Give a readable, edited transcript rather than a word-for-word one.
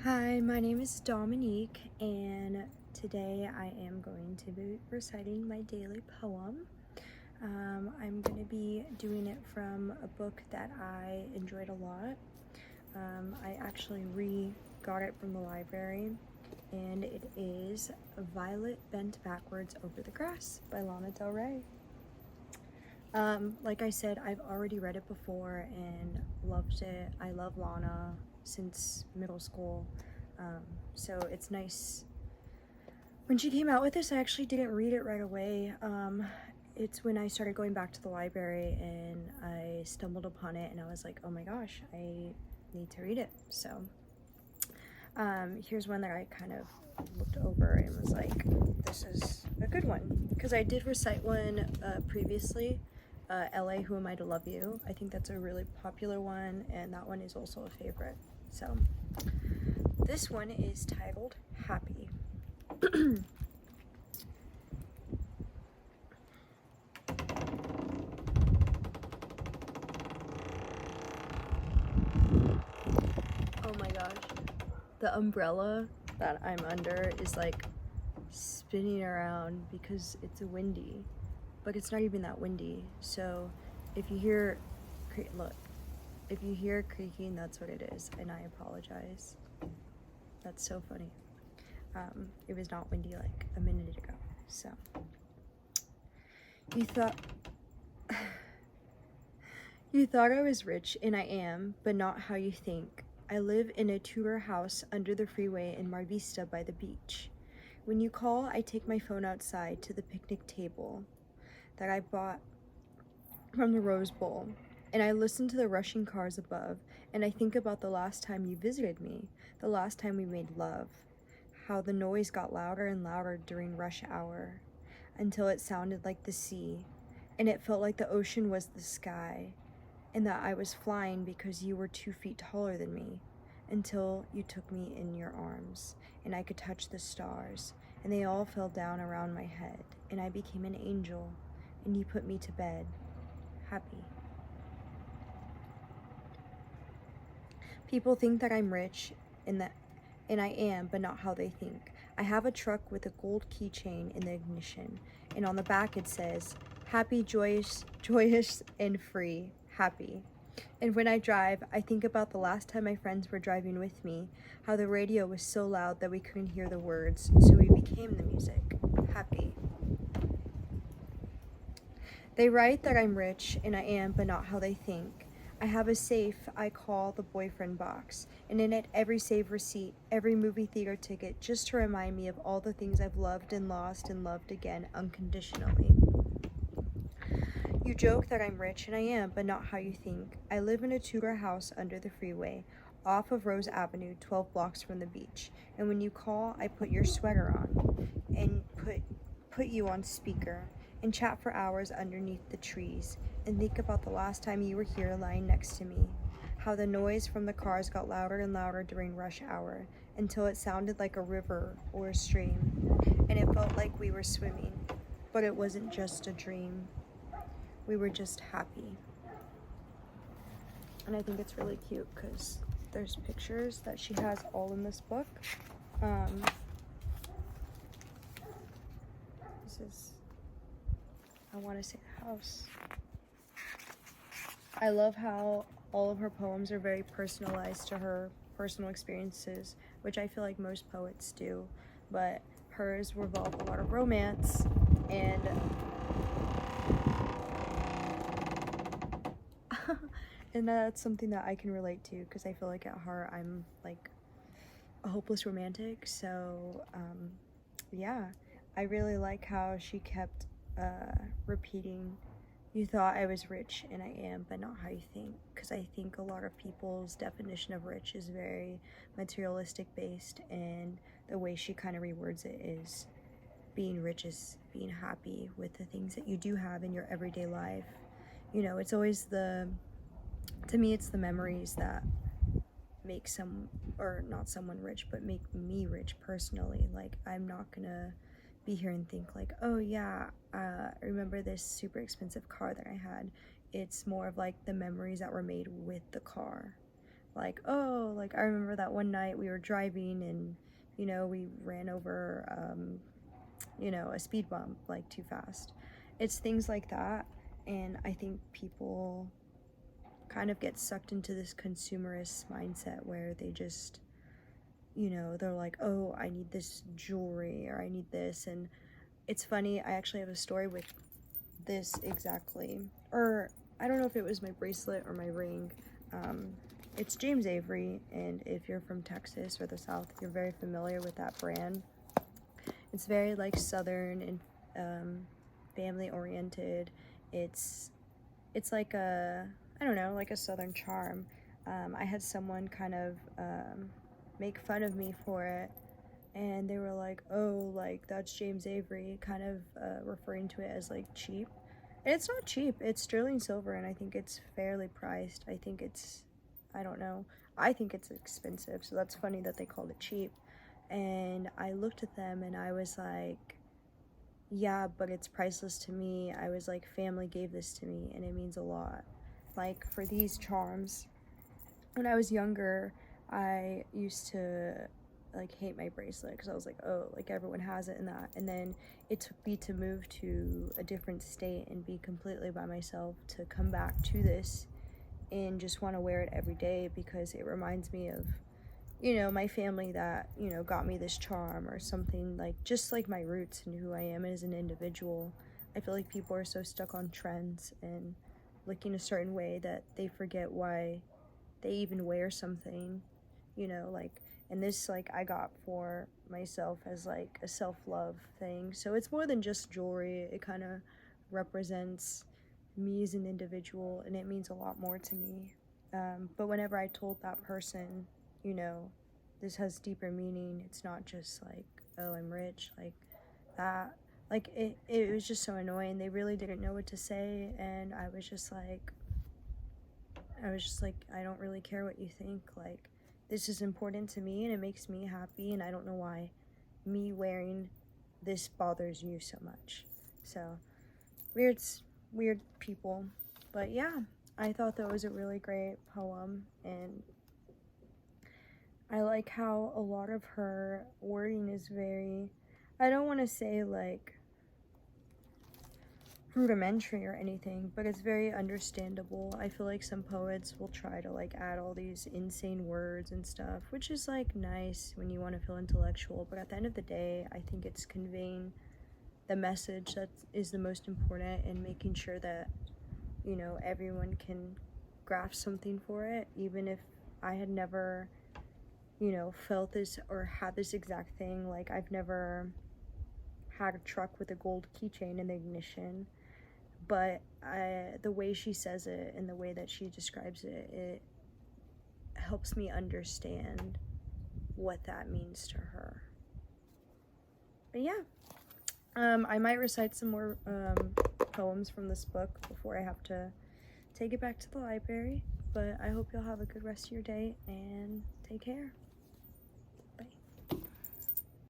Hi, my name is Dominique, and today I am going to be reciting my daily poem. I'm going to be doing it from a book that I enjoyed a lot. I actually got it from the library, and it is Violet Bent Backwards Over the Grass by Lana Del Rey. Like I said, I've already read it before and loved it. I love Lana since middle school, so it's nice. When she came out with this, I actually didn't read it right away. It's when I started going back to the library and I stumbled upon it and I was like, oh my gosh, I need to read it. So here's one that I kind of looked over and was like, this is a good one, because I did recite one previously, LA, Who Am I to Love You? I think that's a really popular one, and that one is also a favorite. So this one is titled Happy. Oh my gosh, the umbrella that I'm under is like spinning around because it's windy, but it's not even that windy. So if you hear, look, if you hear creaking, that's what it is, and I apologize. That's so funny. It was not windy like a minute ago. So you thought you thought I was rich, and I am, but not how you think. I live in a Tudor house under the freeway in Mar Vista by the beach. When you call, I take my phone outside to the picnic table that I bought from the Rose Bowl, and I listen to the rushing cars above, and I think about the last time you visited me, the last time we made love, how the noise got louder and louder during rush hour, until it sounded like the sea, and it felt like the ocean was the sky, and that I was flying because you were 2 feet taller than me, until you took me in your arms, and I could touch the stars, and they all fell down around my head, and I became an angel, and you put me to bed, happy. People think that I'm rich, and I am, but not how they think. I have a truck with a gold keychain in the ignition, and on the back it says, happy, joyous, and free, happy. And when I drive, I think about the last time my friends were driving with me, how the radio was so loud that we couldn't hear the words, so we became the music, happy. They write that I'm rich, and I am, but not how they think. I have a safe I call the boyfriend box, and in it every save receipt, every movie theater ticket, just to remind me of all the things I've loved and lost and loved again unconditionally. You joke that I'm rich, and I am, but not how you think. I live in a Tudor house under the freeway, off of Rose Avenue, 12 blocks from the beach. And when you call, I put your sweater on and put you on speaker and chat for hours underneath the trees and think about the last time you were here lying next to me. How the noise from the cars got louder and louder during rush hour until it sounded like a river or a stream, and it felt like we were swimming, but it wasn't just a dream. We were just happy. And I think it's really cute because there's pictures that she has all in this book. This is, I want to say, the house. I love how all of her poems are very personalized to her personal experiences, which I feel like most poets do, but hers revolve a lot of romance, and and that's something that I can relate to because I feel like at heart I'm like a hopeless romantic. So yeah, I really like how she kept repeating, you thought I was rich, and I am, but not how you think, because I think a lot of people's definition of rich is very materialistic based, and the way she kind of rewords it is being rich is being happy with the things that you do have in your everyday life. You know, it's always to me it's the memories that make not someone rich, but make me rich personally. Like, I'm not gonna be here and think like, oh yeah, remember this super expensive car that I had. It's more of like the memories that were made with the car. like, oh, like I remember that one night we were driving and, you know, we ran over, you know, a speed bump like too fast. It's things like that. And I think people kind of get sucked into this consumerist mindset where they just, you know, they're like, oh, I need this jewelry or I need this. And it's funny, I actually have a story with this exactly. Or I don't know if it was my bracelet or my ring. It's James Avery, and if you're from Texas or the South, you're very familiar with that brand. It's very like Southern and family oriented. It's like a, I don't know, like a Southern charm. I had someone kind of make fun of me for it, and they were like, oh, like that's James Avery, kind of referring to it as like cheap. And it's not cheap, it's sterling silver, and I think it's fairly priced. I think it's, I don't know, I think it's expensive, so that's funny that they called it cheap. And I looked at them and I was like, yeah, but it's priceless to me. I was like, family gave this to me and it means a lot. Like for these charms, when I was younger, I used to like hate my bracelet because I was like, oh, like everyone has it and that. And then it took me to move to a different state and be completely by myself to come back to this and just want to wear it every day because it reminds me of, you know, my family that, you know, got me this charm or something, like just like my roots and who I am as an individual. I feel like people are so stuck on trends and looking a certain way that they forget why they even wear something, you know, like, and this like I got for myself as like a self-love thing. So it's more than just jewelry. It kind of represents me as an individual and it means a lot more to me. But whenever I told that person, you know, this has deeper meaning, it's not just like, oh, I'm rich, like that. Like it was just so annoying. They really didn't know what to say, and I was just like, I don't really care what you think. Like, this is important to me and it makes me happy, and I don't know why me wearing this bothers you so much. So, weird people. But yeah, I thought that was a really great poem, and I like how a lot of her wording is very, I don't want to say like rudimentary or anything, but it's very understandable. I feel like some poets will try to like add all these insane words and stuff, which is like nice when you want to feel intellectual, but at the end of the day, I think it's conveying the message that is the most important and making sure that, you know, everyone can grasp something for it, even if I had never, you know, felt this or had this exact thing. Like, I've never had a truck with a gold keychain in the ignition, but the way she says it and the way that she describes it, it helps me understand what that means to her. But yeah, I might recite some more poems from this book before I have to take it back to the library, but I hope you'll have a good rest of your day and take care.